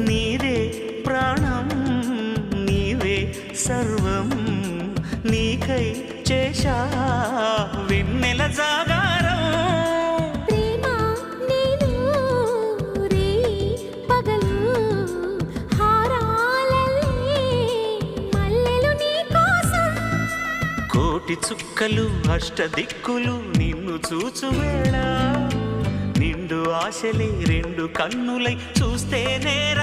నీదే ప్రాణం నీవే సర్వం నీకై చేశా వెన్నెల జాగారం ప్రేమ నేను రే పగలు హారాలల్లే మల్లెలు నీ కోసం కోటి చుక్కలు అష్టదిక్కులు నిన్ను చూచువేళ నిండు ఆశలే రెండు కన్నులై చూస్తే నేర